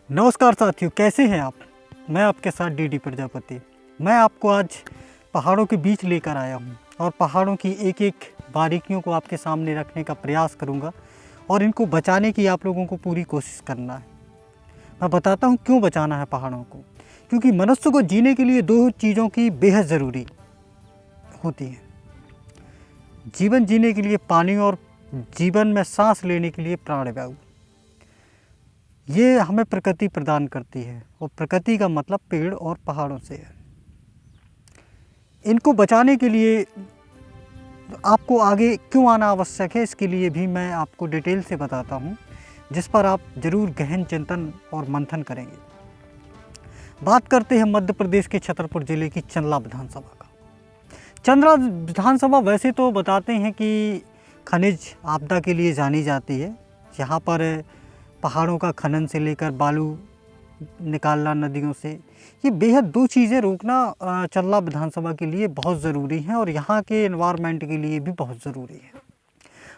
नमस्कार साथियों, कैसे हैं आप। मैं आपके साथ डीडी प्रजापति। मैं आपको आज पहाड़ों के बीच लेकर आया हूं और पहाड़ों की एक एक बारीकियों को आपके सामने रखने का प्रयास करूंगा और इनको बचाने की आप लोगों को पूरी कोशिश करना है। मैं बताता हूं क्यों बचाना है पहाड़ों को। क्योंकि मनुष्य को जीने के लिए दो चीज़ों की बेहद ज़रूरी होती है। जीवन जीने के लिए पानी और जीवन में सांस लेने के लिए प्राणवायु। ये हमें प्रकृति प्रदान करती है और प्रकृति का मतलब पेड़ और पहाड़ों से है। इनको बचाने के लिए आपको आगे क्यों आना आवश्यक है, इसके लिए भी मैं आपको डिटेल से बताता हूँ, जिस पर आप जरूर गहन चिंतन और मंथन करेंगे। बात करते हैं मध्य प्रदेश के छतरपुर जिले की चंदला विधानसभा का। चंदला विधानसभा वैसे तो बताते हैं कि खनिज आपदा के लिए जानी जाती है। यहाँ पर पहाड़ों का खनन से लेकर बालू निकालना नदियों से, ये बेहद दो चीज़ें रोकना चंदला विधानसभा के लिए बहुत ज़रूरी है और यहाँ के एनवायरनमेंट के लिए भी बहुत ज़रूरी है।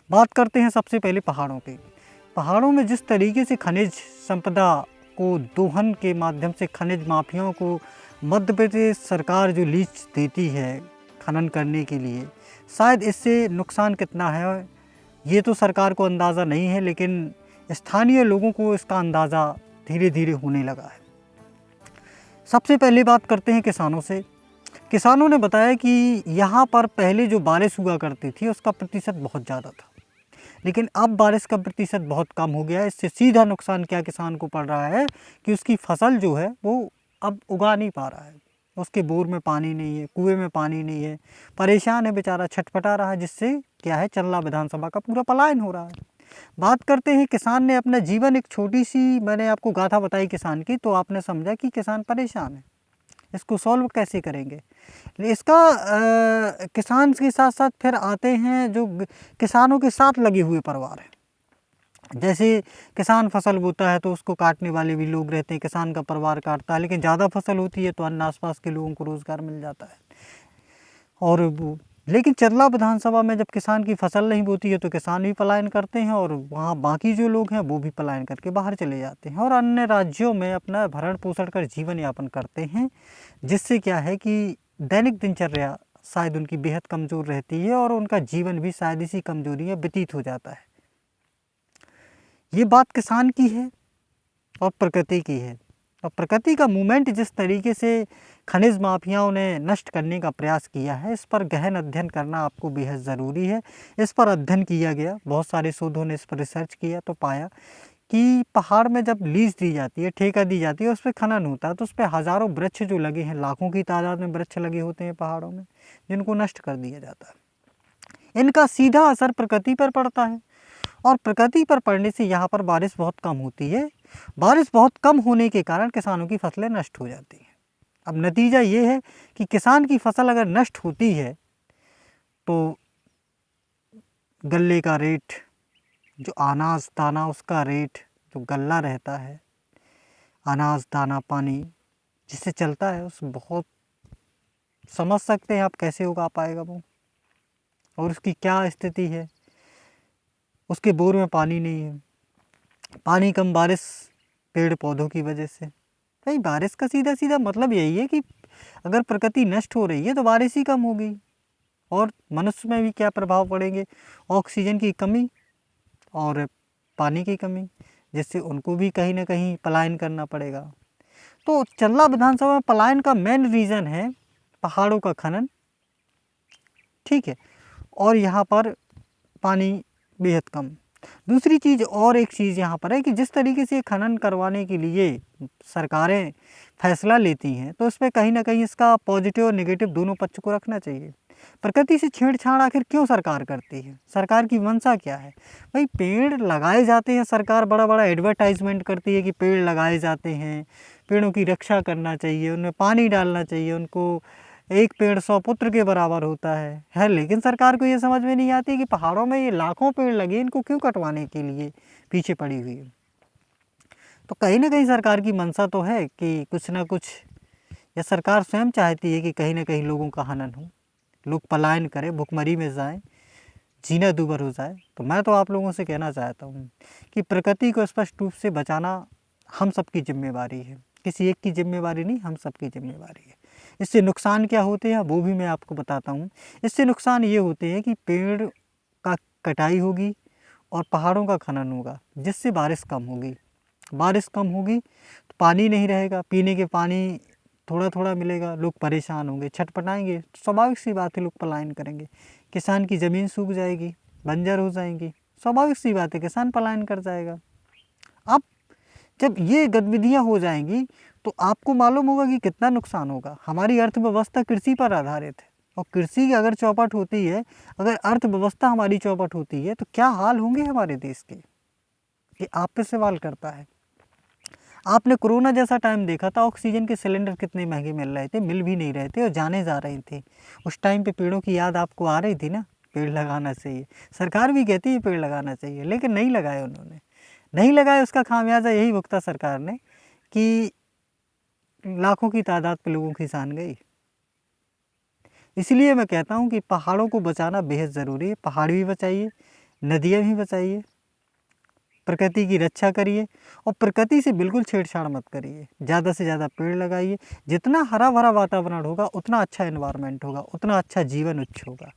बात करते हैं सबसे पहले पहाड़ों की। पहाड़ों में जिस तरीके से खनिज संपदा को दोहन के माध्यम से खनिज माफियाओं को मध्य प्रदेश सरकार जो लीज देती है खनन करने के लिए, शायद इससे नुकसान कितना है ये तो सरकार को अंदाज़ा नहीं है, लेकिन स्थानीय लोगों को इसका अंदाज़ा धीरे धीरे होने लगा है। सबसे पहले बात करते हैं किसानों से। किसानों ने बताया कि यहाँ पर पहले जो बारिश हुआ करती थी उसका प्रतिशत बहुत ज़्यादा था, लेकिन अब बारिश का प्रतिशत बहुत कम हो गया है। इससे सीधा नुकसान क्या किसान को पड़ रहा है कि उसकी फसल जो है वो अब उगा नहीं पा रहा है। उसके बोर में पानी नहीं है, कुएं में पानी नहीं है, परेशान है बेचारा, छटपटा रहा है, जिससे क्या है चंदला विधानसभा का पूरा पलायन हो रहा है। बात करते हैं किसान ने अपना जीवन, एक छोटी सी मैंने आपको गाथा बताई किसान की, तो आपने समझा कि किसान परेशान है, इसको सॉल्व कैसे करेंगे। इसका किसान के साथ साथ फिर आते हैं जो किसानों के साथ लगे हुए परिवार हैं। जैसे किसान फसल बोता है तो उसको काटने वाले भी लोग रहते हैं, किसान का परिवार काटता है, लेकिन ज़्यादा फसल होती है तो अन्य आसपास के लोगों को रोज़गार मिल जाता है। और वो लेकिन चंदला विधानसभा में जब किसान की फसल नहीं बोती है तो किसान भी पलायन करते हैं और वहाँ बाकी जो लोग हैं वो भी पलायन करके बाहर चले जाते हैं और अन्य राज्यों में अपना भरण पोषण कर जीवन यापन करते हैं, जिससे क्या है कि दैनिक दिनचर्या शायद उनकी बेहद कमज़ोर रहती है और उनका जीवन भी शायद इसी कमजोरी में व्यतीत हो जाता है। ये बात किसान की है और प्रकृति की है। और प्रकृति का मूवमेंट जिस तरीके से खनिज माफियाओं ने नष्ट करने का प्रयास किया है, इस पर गहन अध्ययन करना आपको बेहद ज़रूरी है। इस पर अध्ययन किया गया, बहुत सारे शोधों ने इस पर रिसर्च किया तो पाया कि पहाड़ में जब लीज दी जाती है, ठेका दी जाती है, उस पर खनन होता है तो उस पर हज़ारों वृक्ष जो लगे हैं, लाखों की तादाद में वृक्ष लगे होते हैं पहाड़ों में, जिनको नष्ट कर दिया जाता है। इनका सीधा असर प्रकृति पर पड़ता है और प्रकृति पर पड़ने से यहाँ पर बारिश बहुत कम होती है। बारिश बहुत कम होने के कारण किसानों की फसलें नष्ट हो जाती हैं। अब नतीजा ये है कि किसान की फसल अगर नष्ट होती है तो गल्ले का रेट, जो अनाज दाना उसका रेट, जो गल्ला रहता है, अनाज दाना पानी जिससे चलता है, उस बहुत समझ सकते हैं आप कैसे उगा पाएगा वो और उसकी क्या स्थिति है। उसके बोर में पानी नहीं है, पानी कम, बारिश पेड़ पौधों की वजह से। भाई बारिश का सीधा सीधा मतलब यही है कि अगर प्रकृति नष्ट हो रही है तो बारिश ही कम होगी और मनुष्य में भी क्या प्रभाव पड़ेंगे, ऑक्सीजन की कमी और पानी की कमी, जिससे उनको भी कहीं ना कहीं पलायन करना पड़ेगा। तो चंदला विधानसभा में पलायन का मेन रीज़न है पहाड़ों का खनन, ठीक है, और यहाँ पर पानी बेहद कम। दूसरी चीज़ और एक चीज़ यहाँ पर है कि जिस तरीके से खनन करवाने के लिए सरकारें फैसला लेती हैं तो इसमें कहीं ना कहीं इसका पॉजिटिव और नेगेटिव दोनों पक्ष को रखना चाहिए। प्रकृति से छेड़छाड़ आखिर क्यों सरकार करती है, सरकार की मंशा क्या है। भाई पेड़ लगाए जाते हैं, सरकार बड़ा बड़ा एडवर्टाइजमेंट करती है कि पेड़ लगाए जाते हैं, पेड़ों की रक्षा करना चाहिए, उनमें पानी डालना चाहिए, उनको एक पेड़ 100 पुत्र के बराबर होता है, लेकिन सरकार को ये समझ में नहीं आती कि पहाड़ों में ये लाखों पेड़ लगे, इनको क्यों कटवाने के लिए पीछे पड़ी हुई है। तो कहीं ना कहीं सरकार की मंशा तो है कि कुछ ना कुछ, या सरकार स्वयं चाहती है कि कहीं ना कहीं लोगों का हनन हो, लोग पलायन करें, भुखमरी में जाएं, जीना दूभर हो जाए। तो मैं तो आप लोगों से कहना चाहता हूँ कि प्रकृति को स्पष्ट रूप से बचाना हम सबकी जिम्मेवारी है, किसी एक की जिम्मेवारी नहीं, हम सबकी जिम्मेवारी है। इससे नुकसान क्या होते हैं वो भी मैं आपको बताता हूँ। इससे नुकसान ये होते हैं कि पेड़ का कटाई होगी और पहाड़ों का खनन होगा, जिससे बारिश कम होगी। बारिश कम होगी तो पानी नहीं रहेगा, पीने के पानी थोड़ा थोड़ा मिलेगा, लोग परेशान होंगे, छटपटाएंगे, स्वाभाविक सी बात है, लोग पलायन करेंगे। किसान की ज़मीन सूख जाएगी, बंजर हो जाएंगी, स्वाभाविक सी बात है, किसान पलायन कर जाएगा। अब जब ये गतिविधियाँ हो जाएंगी तो आपको मालूम होगा कि कितना नुकसान होगा। हमारी अर्थव्यवस्था कृषि पर आधारित है, और कृषि की अगर चौपट होती है, अगर अर्थव्यवस्था हमारी चौपट होती है, तो क्या हाल होंगे हमारे देश के, ये आप पे सवाल करता है। आपने कोरोना जैसा टाइम देखा था, ऑक्सीजन के सिलेंडर कितने महंगे मिल रहे थे, मिल भी नहीं रहे थे और जाने जा रहे थे। उस टाइम पे पेड़ों की याद आपको आ रही थी ना, पेड़ लगाना चाहिए। सरकार भी कहती है पेड़ लगाना चाहिए, लेकिन नहीं लगाए उन्होंने, नहीं लगाए। उसका खामियाजा यही भुगता सरकार ने कि लाखों की तादाद पे लोगों की जान गई। इसलिए मैं कहता हूँ कि पहाड़ों को बचाना बेहद ज़रूरी है। पहाड़ भी बचाइए, नदियाँ भी बचाइए, प्रकृति की रक्षा करिए और प्रकृति से बिल्कुल छेड़छाड़ मत करिए। ज़्यादा से ज़्यादा पेड़ लगाइए। जितना हरा भरा वातावरण होगा उतना अच्छा एनवायरनमेंट होगा, उतना अच्छा जीवन उच्च होगा।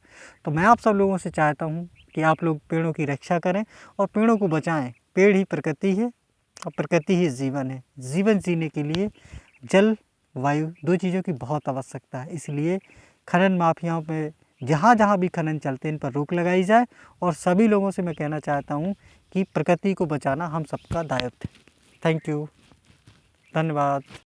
तो मैं आप सब लोगों से चाहता हूँ कि आप लोग पेड़ों की रक्षा करें और पेड़ों को बचाएं। पेड़ ही प्रकृति है और प्रकृति ही जीवन है। जीवन जीने के लिए जल, वायु, दो चीज़ों की बहुत आवश्यकता है। इसलिए खनन माफियाओं पे जहाँ जहाँ भी खनन चलते हैं इन पर रोक लगाई जाए। और सभी लोगों से मैं कहना चाहता हूँ कि प्रकृति को बचाना हम सबका दायित्व है। थैंक यू, धन्यवाद।